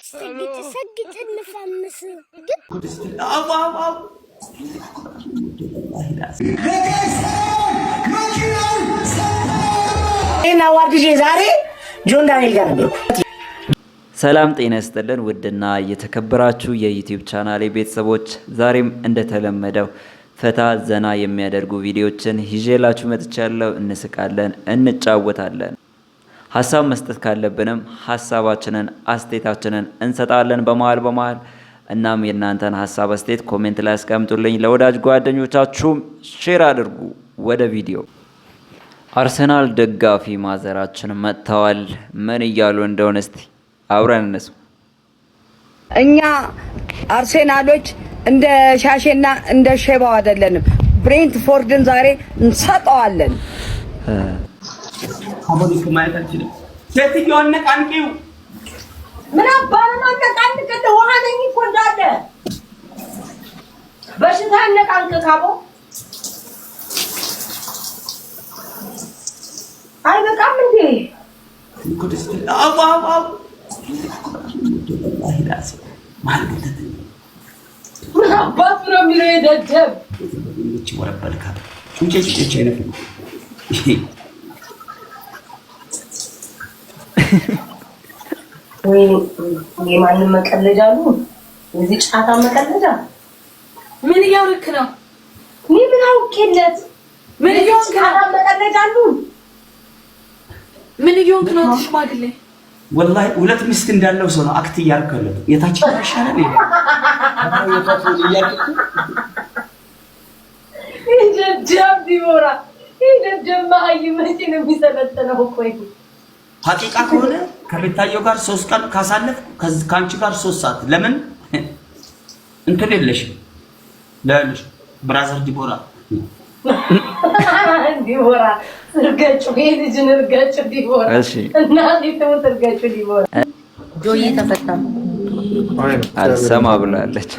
سجت النفمس ሰላም ጤና ይስጥልን ውድና የተከበራችሁ የዩቲዩብ ቻናሌ ቤተሰቦች ዛሬም እንደተለመደው ፈታ ዘና የሚያደርጉ ቪዲዮዎችን ይዤላችሁ መጥቻለሁ። እንስቃለን፣ እንጫወታለን። ሀሳብ መስጠት ካለብንም ሀሳባችንን አስተያየታችንን እንሰጣለን በመሃል እናም የእናንተን ሀሳብ አስተያየት ኮሜንት ላይ አስቀምጡልኝ። ለወዳጅ ጓደኞቻችሁም ሼር አድርጉ። ወደ ቪዲዮ አርሰናል ደጋፊ ማዘራችን መጥተዋል። ምን እያሉ እንደሆነ እስቲ አብረን እንስማ። እኛ አርሴናሎች እንደ ሻሼና እንደ ሼባው አይደለንም። ብሬንትፎርድን ዛሬ እንሰጠዋለን። አቦዲስ ማለት አልችልም። ሴትዮዋን ነቃንቂው ምን አባረና ነቃንቀደ ወሃነኝ እኮ እንዳለ በሽታ ነቃንቀ ካቦ አይበቃም እንዴ? ንኩድስ አው አይዳስ ማለት ምን አባቱ ነው የሚለው የደደብ እቺ ወረበልካ ጩጬ አይነት ነው። ወይ ማንም መቀለጃሉ እዚህ ጫታ መቀለጃ ምን እያወርክ ነው? ምን አውቄለት ምን እየሆንክ ነው? መቀለጃሉ ምን እየሆንክ ነው? ሽማግሌ ወላሂ ሁለት ሚስት እንዳለው ሰው ነው አክት እያልከለት የታችን ይሻላል ይሄ ይደደብ ዲቦራ ይደደብ ማይ መቼ ነው የሚሰለጥነው? ቆይ ሐቂቃ ከሆነ ከቤታየው ጋር 3 ቀን ካሳለፍ ካንቺ ጋር 3 ሰዓት ለምን እንትን የለሽም? ለልሽ ብራዘር ዲቦራ ዲቦራ እርገጩ የልጅን እርገጩ ዲቦራ እና ሊተው እርገጩ ዲቦራ ጆይ ተፈታ አልሰማ ብላለች።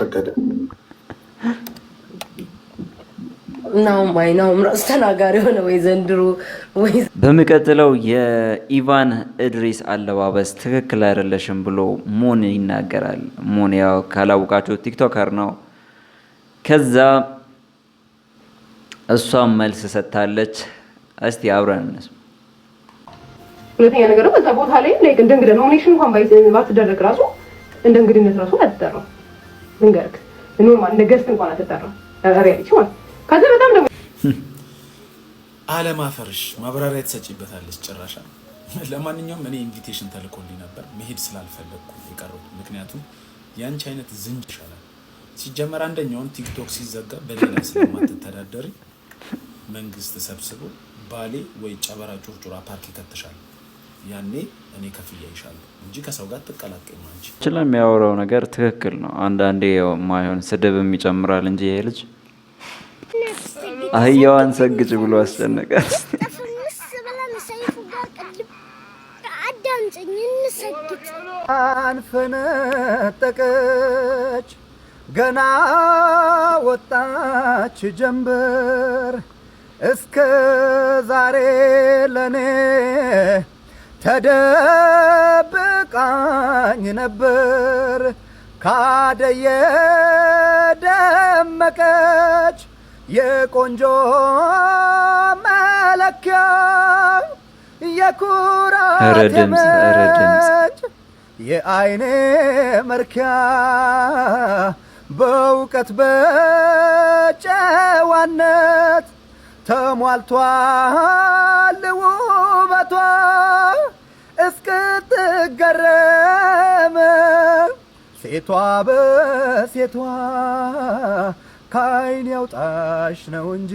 ነው ማይናው ተናጋሪ ሆነ ወይ ዘንድሮ ወይ በሚቀጥለው የኢቫን እድሪስ አለባበስ ትክክል አይደለሽም ብሎ ሙን ይናገራል። ሙን ያው ካላውቃችሁ ቲክቶከር ነው። ከዛ እሷም መልስ ሰጥታለች። እስቲ አብረን እንስማ። ሁለተኛ ነገር ነው በዛ ቦታ ላይ ላይክ እንደ እንግዲህ ኖሚኔሽን እንኳን ባትደረግ ራሱ እንደ እንግዲህነት ራሱ አትጠራም። እንገርክ ኖርማል እንደ ገስት እንኳን አትጠራም። ሪያሊቲ ማለት ከዛ በጣም ደግሞ አለማፈርሽ ማብራሪያ ተሰጪበታለች ጭራሻ። ለማንኛውም እኔ ኢንቪቴሽን ተልኮልኝ ነበር መሄድ ስላልፈለኩ የቀረሁት። ምክንያቱም ያንቺ አይነት ዝንጅ ይሻላል። ሲጀመር አንደኛውን ቲክቶክ ሲዘጋ በሌላ ስለማትተዳደሪ መንግስት ሰብስቦ ባሌ ወይ ጨበራ ጩርጩራ ፓርክ ይከተሻል። ያኔ እኔ ከፍያ ይሻላል እንጂ ከሰው ጋር ተቀላቀም አንቺ ስለሚያወራው ነገር ትክክል ነው። አንዳንዴ ማይሆን ስድብም ይጨምራል እንጂ ይሄ ልጅ አህያዋን ሰግጭ ብሎ አስጨነቃት። አንፈነጠቀች ገና ወጣች ጀንበር እስከ ዛሬ ለኔ ተደብቃኝ ነበር ካደየ ደመቀች የቆንጆ መለኪያ የኩራት ምንጭ የአይኔ መርኪያ በእውቀት በጨዋነት ተሟልቷል ውበቷ እስክትገረም ሴቷ በሴቷ ካይን ያውጣሽ ነው እንጂ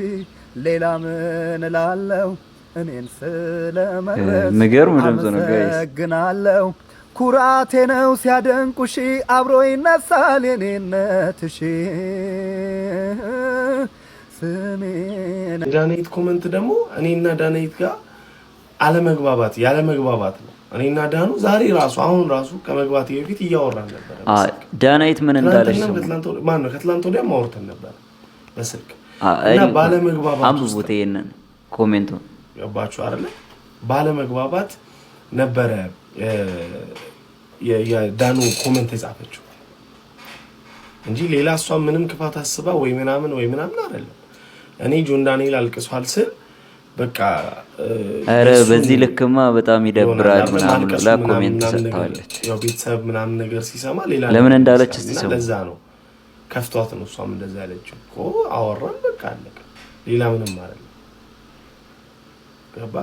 ሌላ ምን እላለሁ? እኔን ስለመረጥ ምገርም ድምጽ ነው ጋይስ። አመሰግናለሁ። ኩራቴ ነው ሲያደንቁሽ አብሮ ይነሳል የኔነትሽ ስሜን። ዳናይት ኮመንት ደግሞ እኔና ዳናይት ጋር አለመግባባት ያለመግባባት ነው። እኔና ዳኑ ዛሬ ራሱ አሁን ራሱ ከመግባት በፊት እያወራን ነበር። ዳናይት ምን እንዳለች ማን ነው ከትላንት ወዲያ ማውርተን ነበር በስልክ እና ባለመግባባት አንብቡት ይሄንን ኮሜንቱን ገባችሁ አይደል? ባለመግባባት ነበረ የዳኑ ኮሜንት የጻፈችው እንጂ ሌላ እሷ ምንም ክፋት አስባ ወይ ምናምን አይደለም። እኔ ጆን ዳንኤል አልቅሷል ስል በቃ አረ በዚህ ልክማ በጣም ይደብራል ምናምን ብላ ኮሜንት ሰጥታለች። ያው ቤተሰብ ምናምን ነገር ሲሰማ ሌላ ለምን እንዳለች ሲሰማ ለዛ ነው ከፍቷት ነው እሷም እንደዛ ያለችው እኮ አወራን በቃ አለቀ። ሌላ ምንም አይደለም። ገባ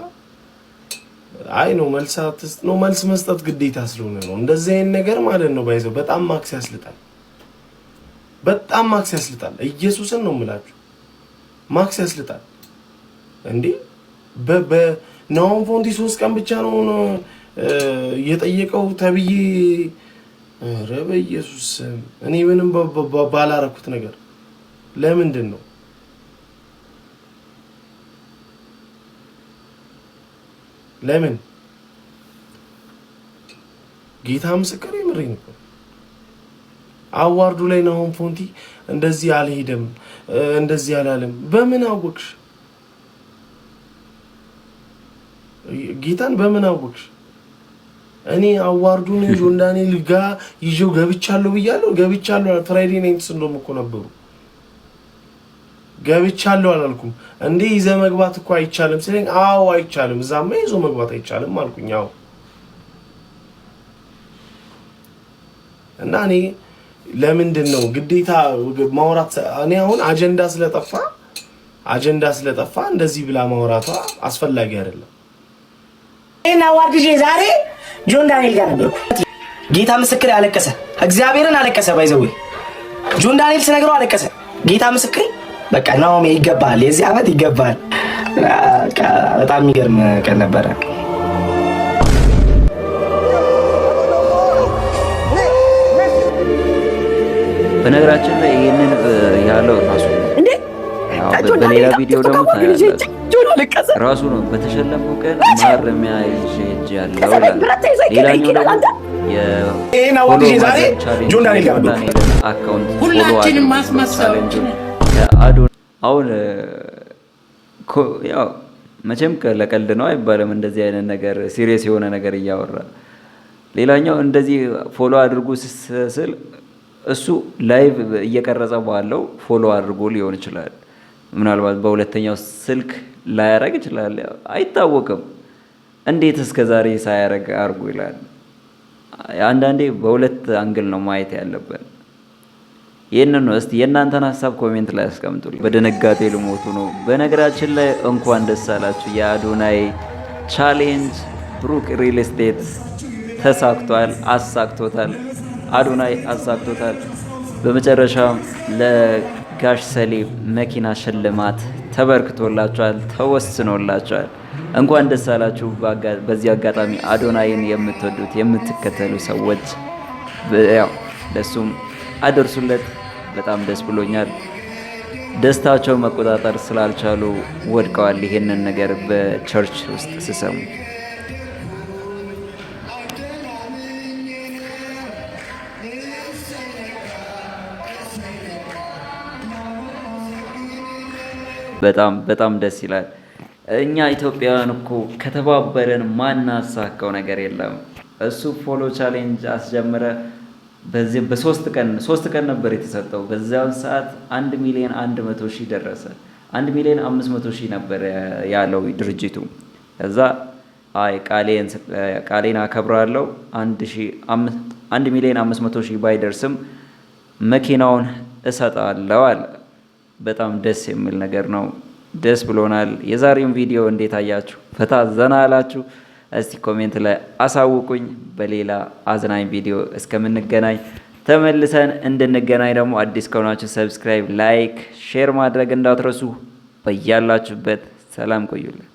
አይ ነው መልስ መስጠት ግዴታ ስለሆነ ነው እንደዚህ አይነት ነገር ማለት ነው። ባይዘው በጣም ማክስ ያስልጣል። ኢየሱስን ነው የምላችሁ ማክስ ያስልጣል እንዴ በናውን ፎንቲ 3 ቀን ብቻ ነው የጠየቀው ተብዬ። ኧረ በኢየሱስ እኔ ምንም ባላረኩት ነገር ለምንድን ነው ለምን ጌታ ምስክር ይምረኝ እኮ አዋርዱ ላይ ናውን ፎንቲ እንደዚህ አልሄደም እንደዚህ አላለም። በምን አወቅሽ? ጌታን በምን አወቅሽ? እኔ አዋርዱን ጆን ዳንኤል ጋር ይዤው ገብቻለሁ ብያለሁ። ፍራይዴ ናይትስ እንደውም እኮ ነበሩ። ገብቻለሁ አላልኩም እንዴ? ይዘህ መግባት እኮ አይቻልም ስለኝ፣ አዎ አይቻልም፣ እዛማ ይዞ መግባት አይቻልም አልኩኝ። አዎ እና እኔ ለምንድን ነው ግዴታ ማውራት? እኔ አሁን አጀንዳ ስለጠፋ እንደዚህ ብላ ማውራቷ አስፈላጊ አይደለም። እና ዋርድጄ ዛሬ ጆን ዳንኤል ጋር ነበር። ጌታ ምስክር አለቀሰ፣ እግዚአብሔርን አለቀሰ። ባይዘው ጆን ዳንኤል ስነግረው አለቀሰ። ጌታ ምስክር በቃ ናኦሚ ይገባል፣ የዚህ አመት ይገባል። በጣም የሚገርም ቀን ነበረ። በነገራችን ላይ ይሄንን ያለው ራሱ እንዴ በሌላ ቪዲዮ ደግሞ ራሱ ነው በተሸለመው ቀን ማረሚያ ይዤ ያለው ሌላኛው ደግሞ አካውንት ሁላችንም ማስመሰል አሁን ያው መቼም ለቀልድ ነው አይባልም እንደዚህ አይነት ነገር ሲሪየስ የሆነ ነገር እያወራ ሌላኛው እንደዚህ ፎሎ አድርጉ ስል እሱ ላይቭ እየቀረጸ ባለው ፎሎ አድርጎ ሊሆን ይችላል። ምናልባት በሁለተኛው ስልክ ላያረግ ይችላል፣ አይታወቅም። እንዴት እስከዛሬ ሳያረግ አርጉ ይላል። አንዳንዴ በሁለት አንግል ነው ማየት ያለብን። ይሄንን ነው። እስቲ የእናንተን ሀሳብ ኮሜንት ላይ አስቀምጡልኝ። በድንጋጤ ልሞቱ ነው። በነገራችን ላይ እንኳን ደስ አላችሁ። የአዶናይ ቻሌንጅ ብሩክ ሪል ስቴት ተሳክቷል፣ አሳክቶታል። አዶናይ አሳክቶታል። በመጨረሻም ለጋሽ ሰሌም መኪና ሽልማት ተበርክቶላቸዋል፣ ተወስኖላቸዋል። እንኳን ደስ አላችሁ። በዚህ አጋጣሚ አዶናይን የምትወዱት የምትከተሉ ሰዎች ያው ለሱም አደርሱለት። በጣም ደስ ብሎኛል። ደስታቸው መቆጣጠር ስላልቻሉ ወድቀዋል። ይሄንን ነገር በቸርች ውስጥ ሲሰሙ በጣም ደስ ይላል። እኛ ኢትዮጵያውያን እኮ ከተባበረን ማናሳካው ነገር የለም። እሱ ፎሎ ቻሌንጅ አስጀመረ። በዚህ በሶስት ቀን ነበር የተሰጠው። በዛው ሰዓት 1,100,000 ደረሰ። 1,500,000 ነበር ያለው ድርጅቱ። ከዛ አይ ቃሌን አከብራለሁ 1,500,000 ባይደርስም መኪናውን እሰጣለሁ አለ። በጣም ደስ የሚል ነገር ነው። ደስ ብሎናል። የዛሬውን ቪዲዮ እንዴት አያችሁ? ፈታ ዘና አላችሁ? እስቲ ኮሜንት ላይ አሳውቁኝ። በሌላ አዝናኝ ቪዲዮ እስከምንገናኝ ተመልሰን እንድንገናኝ ደግሞ አዲስ ከሆናችሁ ሰብስክራይብ፣ ላይክ፣ ሼር ማድረግ እንዳትረሱ። በያላችሁበት ሰላም ቆዩልን።